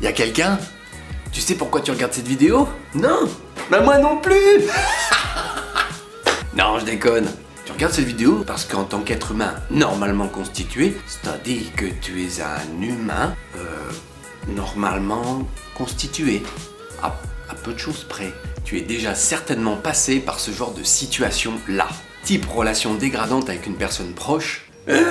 Y'a quelqu'un? Tu sais pourquoi tu regardes cette vidéo? Non. Bah moi non plus. Non, je déconne. Tu regardes cette vidéo parce qu'en tant qu'être humain normalement constitué, c'est-à-dire que tu es un humain normalement constitué, à peu de choses près. Tu es déjà certainement passé par ce genre de situation-là. Type relation dégradante avec une personne proche.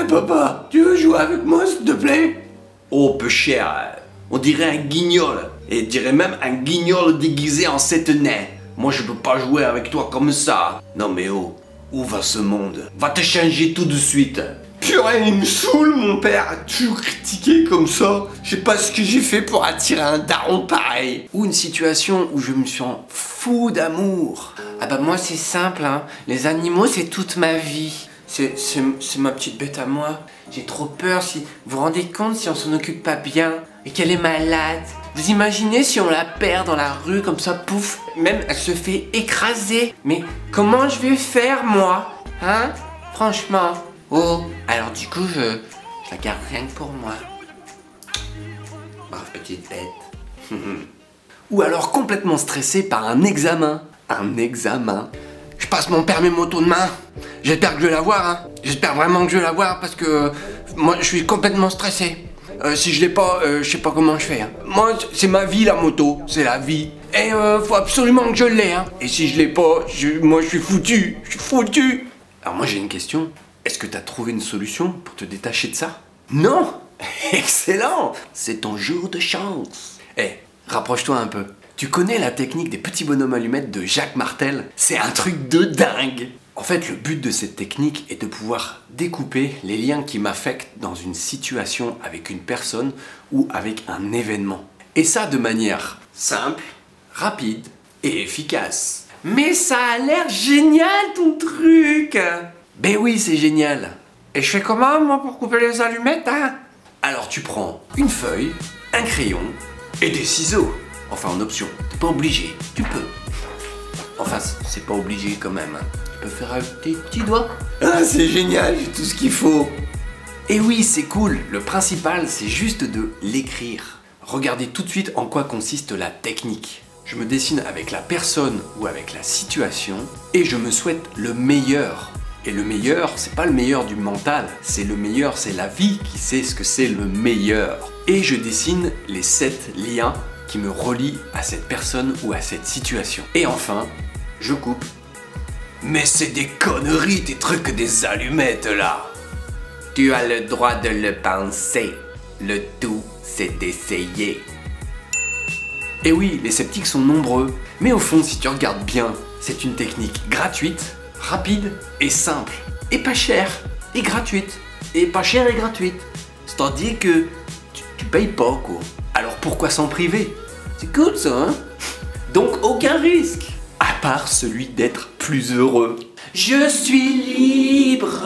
Papa, tu veux jouer avec moi s'il te plaît? Oh, peu cher, on dirait un guignol. Et dirait même un guignol déguisé en sept nains. Moi je peux pas jouer avec toi comme ça. Non mais oh, où va ce monde? Va te changer tout de suite. Purée, il me saoule mon père, toujours critiqué comme ça. Je sais pas ce que j'ai fait pour attirer un daron pareil. Ou une situation où je me sens fou d'amour. Ah bah moi c'est simple hein, les animaux c'est toute ma vie. C'est ma petite bête à moi. J'ai trop peur si... Vous vous rendez compte si on s'en occupe pas bien et qu'elle est malade? Vous imaginez si on la perd dans la rue comme ça, pouf, même elle se fait écraser. Mais comment je vais faire moi? Hein? Franchement. Oh, alors du coup je la garde rien que pour moi. Brave petite bête. Ou alors complètement stressé par un examen. Un examen. Je passe mon permis moto demain. J'espère que je vais l'avoir, hein. J'espère vraiment que je vais l'avoir parce que moi je suis complètement stressé. Si je l'ai pas, je sais pas comment je fais. Hein. Moi, c'est ma vie la moto, c'est la vie. Et faut absolument que je l'ai. Hein. Et si je l'ai pas, moi je suis foutu. Je suis foutu. Alors moi j'ai une question. Est-ce que tu as trouvé une solution pour te détacher de ça? Non. Excellent. C'est ton jour de chance. Rapproche-toi un peu. Tu connais la technique des petits bonhommes allumettes de Jacques Martel? C'est un truc de dingue. En fait, le but de cette technique est de pouvoir découper les liens qui m'affectent dans une situation avec une personne ou avec un événement. Et ça de manière simple, rapide et efficace. Mais ça a l'air génial ton truc! Ben oui, c'est génial. Et je fais comment moi pour couper les allumettes, hein? Alors tu prends une feuille, un crayon et des ciseaux. Enfin en option, t'es pas obligé, tu peux. Enfin, c'est pas obligé quand même. Hein. Tu peux faire avec tes petits doigts. Ah, c'est génial, j'ai tout ce qu'il faut. Et oui, c'est cool. Le principal, c'est juste de l'écrire. Regardez tout de suite en quoi consiste la technique. Je me dessine avec la personne ou avec la situation et je me souhaite le meilleur. Et le meilleur, c'est pas le meilleur du mental, c'est le meilleur, c'est la vie qui sait ce que c'est le meilleur. Et je dessine les 7 liens qui me relient à cette personne ou à cette situation. Et enfin, je coupe. Mais c'est des conneries, des trucs des allumettes là. Tu as le droit de le penser. Le tout, c'est d'essayer. Et oui, les sceptiques sont nombreux. Mais au fond, si tu regardes bien, c'est une technique gratuite, rapide et simple. Et pas chère, et gratuite. Et pas chère et gratuite. C'est-à-dire que tu payes pas quoi. Alors pourquoi s'en priver? C'est cool ça, hein? Donc aucun risque. À part celui d'être plus heureux. Je suis libre.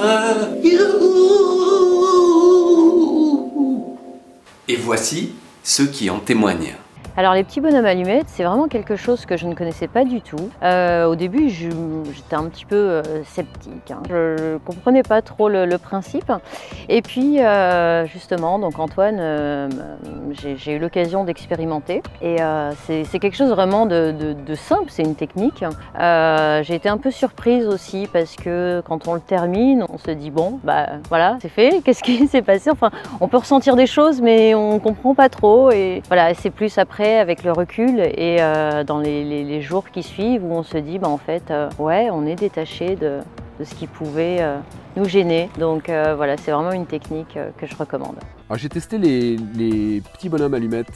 Et voici ceux qui en témoignent. Alors les petits bonhommes allumettes, c'est vraiment quelque chose que je ne connaissais pas du tout. Au début, j'étais un petit peu sceptique. Hein. Je ne comprenais pas trop le principe. Et puis justement, donc Antoine, j'ai eu l'occasion d'expérimenter. Et c'est quelque chose vraiment de simple, c'est une technique. J'ai été un peu surprise aussi parce que quand on le termine, on se dit bon, bah voilà, c'est fait. Qu'est-ce qui s'est passé? Enfin, on peut ressentir des choses, mais on ne comprend pas trop. Et voilà, c'est plus après avec le recul et dans les jours qui suivent où on se dit bah, en fait ouais on est détaché de ce qui pouvait nous gêner. Donc voilà, c'est vraiment une technique que je recommande. J'ai testé les petits bonhommes allumettes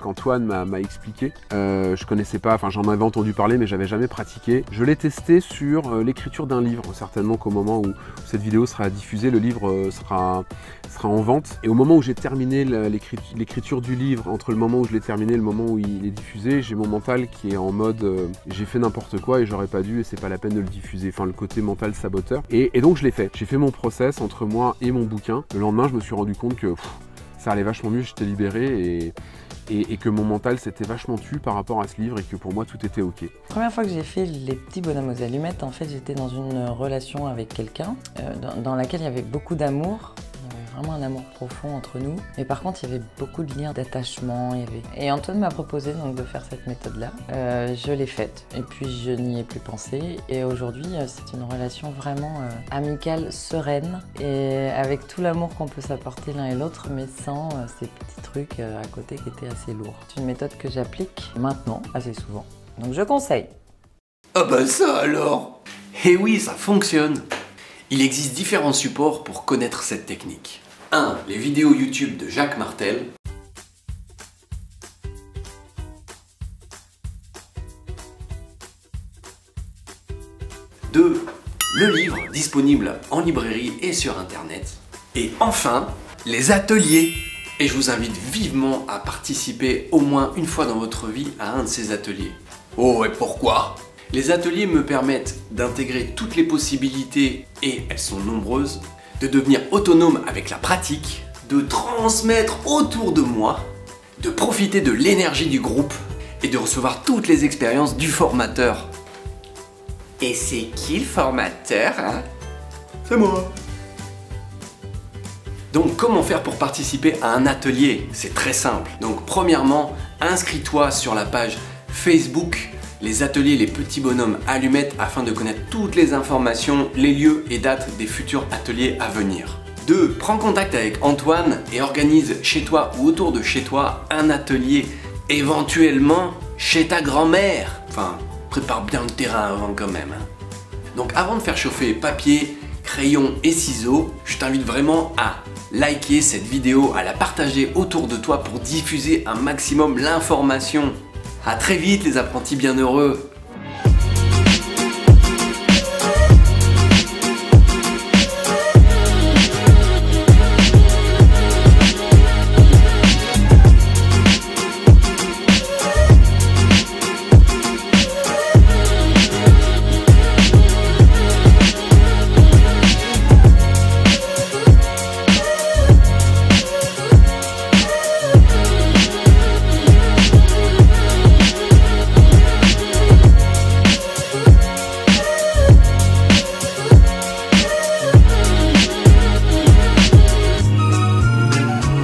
qu'Antoine m'a expliqué. Je connaissais pas, enfin j'en avais entendu parler mais j'avais jamais pratiqué. Je l'ai testé sur l'écriture d'un livre. Certainement qu'au moment où cette vidéo sera diffusée, le livre sera en vente. Et au moment où j'ai terminé l'écriture du livre, entre le moment où je l'ai terminé et le moment où il est diffusé, j'ai mon mental qui est en mode j'ai fait n'importe quoi et j'aurais pas dû et c'est pas la peine de le diffuser. Enfin le côté mental saboteur. Et donc je l'ai fait. J'ai fait mon process entre moi et mon bouquin. Le lendemain je me suis rendu compte que ça allait vachement mieux, j'étais libéré et que mon mental s'était vachement tu par rapport à ce livre et que pour moi tout était ok. La première fois que j'ai fait les petits bonhommes aux allumettes, en fait j'étais dans une relation avec quelqu'un dans laquelle il y avait beaucoup d'amour, il y avait vraiment un amour profond entre nous. Mais par contre, il y avait beaucoup de liens d'attachement. Et Antoine m'a proposé donc de faire cette méthode-là. Je l'ai faite et puis je n'y ai plus pensé. Et aujourd'hui, c'est une relation vraiment amicale, sereine et avec tout l'amour qu'on peut s'apporter l'un et l'autre, mais sans ces petits trucs à côté qui étaient assez lourds. C'est une méthode que j'applique maintenant assez souvent. Donc je conseille. Ah bah ça alors! Eh oui, ça fonctionne! Il existe différents supports pour connaître cette technique. 1. Les vidéos YouTube de Jacques Martel. 2. Le livre disponible en librairie et sur internet. Et enfin, les ateliers. Et je vous invite vivement à participer au moins une fois dans votre vie à un de ces ateliers. Oh, et pourquoi? Les ateliers me permettent d'intégrer toutes les possibilités, et elles sont nombreuses, de devenir autonome avec la pratique, de transmettre autour de moi, de profiter de l'énergie du groupe et de recevoir toutes les expériences du formateur. Et c'est qui le formateur, hein? C'est moi. Donc comment faire pour participer à un atelier? C'est très simple. Donc premièrement, inscris-toi sur la page Facebook les ateliers Les Petits Bonhommes Allumettes afin de connaître toutes les informations, les lieux et dates des futurs ateliers à venir. 2. Prends contact avec Antoine et organise chez toi ou autour de chez toi un atelier, éventuellement chez ta grand-mère. Enfin, prépare bien le terrain avant quand même. Donc avant de faire chauffer papier, crayon et ciseaux, je t'invite vraiment à liker cette vidéo, à la partager autour de toi pour diffuser un maximum l'information. A très vite les apprentis bienheureux.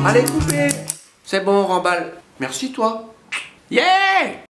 Allez, coupez! C'est bon, on remballe. Merci, toi. Yeah!